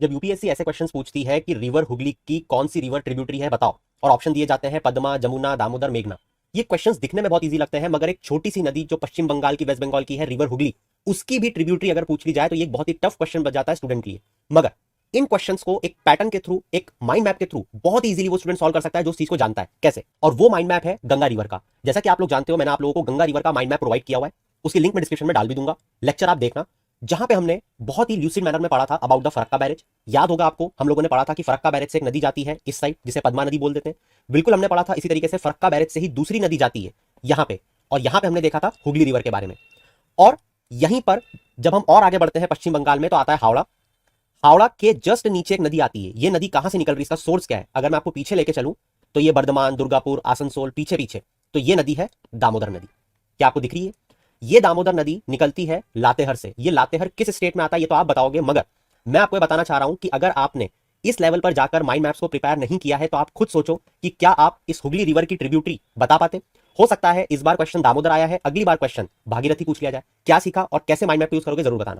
जब यूपीएससी ऐसे क्वेश्चंस पूछती है कि रिवर हुगली की कौन सी रिवर ट्रिब्यूटरी है बताओ, और ऑप्शन दिए जाते हैं पद्मा, जमुना, दामोदर, मेघना। ये क्वेश्चंस दिखने में बहुत इजी लगते हैं, मगर एक छोटी सी नदी जो पश्चिम बंगाल की, वेस्ट बंगाल की है, रिवर हुगली, उसकी भी ट्रिब्यूटरी अगर पूछ ली जाए तो ये एक बहुत ही टफ क्वेश्चन बन जाता है स्टूडेंट के लिए। मगर इन क्वेश्चंस को एक पैटर्न के थ्रू, एक माइंड मैप के थ्रू बहुत इजीली वो स्टूडेंट सॉल्व कर सकता है जो उस चीज को जानता है। कैसे? और वो माइंड मैप है गंगा रिवर का। जैसा कि आप लोग जानते हो, मैंने आप लोगों को गंगा रिवर का माइंड मैप प्रोवाइड किया हुआ है, उसकी लिंक मैं डिस्क्रिप्शन में डाल भी दूंगा, लेक्चर आप देखना, जहां पे हमने बहुत ही ल्यूसिड मैनर में पढ़ा था अबाउट द फरक्का बैरेज। याद होगा आपको, हम लोगों ने पढ़ा था कि फरक्का बैरेज से एक नदी जाती है इस साइड, जिसे पद्मा नदी बोल देते हैं। बिल्कुल हमने पढ़ा था इसी तरीके से फरक्का बैरेज से ही दूसरी नदी जाती है यहां पे, और यहां पे हमने देखा था हुगली रिवर के बारे में। और यहीं पर जब हम और आगे बढ़ते हैं पश्चिम बंगाल में, तो आता है हावड़ा। हावड़ा के जस्ट नीचे एक नदी आती है। ये नदी कहां से निकल रही है, इसका सोर्स क्या है? अगर मैं आपको पीछे लेके चलूं तो ये बर्धमान, दुर्गापुर, आसनसोल, पीछे पीछे, तो ये नदी है दामोदर नदी। क्या आपको दिख रही है? ये दामोदर नदी निकलती है लातेहर से। ये लातेहर किस स्टेट में आता है ये तो आप बताओगे, मगर मैं आपको बताना चाह रहा हूं कि अगर आपने इस लेवल पर जाकर माइंड मैप्स को प्रिपेयर नहीं किया है तो आप खुद सोचो कि क्या आप इस हुगली रिवर की ट्रिब्यूटरी बता पाते। हो सकता है इस बार क्वेश्चन दामोदर आया है, अगली बार क्वेश्चन भागीरथी पूछ लिया जाए। क्या सीखा और कैसे माइंड मैप यूज करोगे जरूर बताना।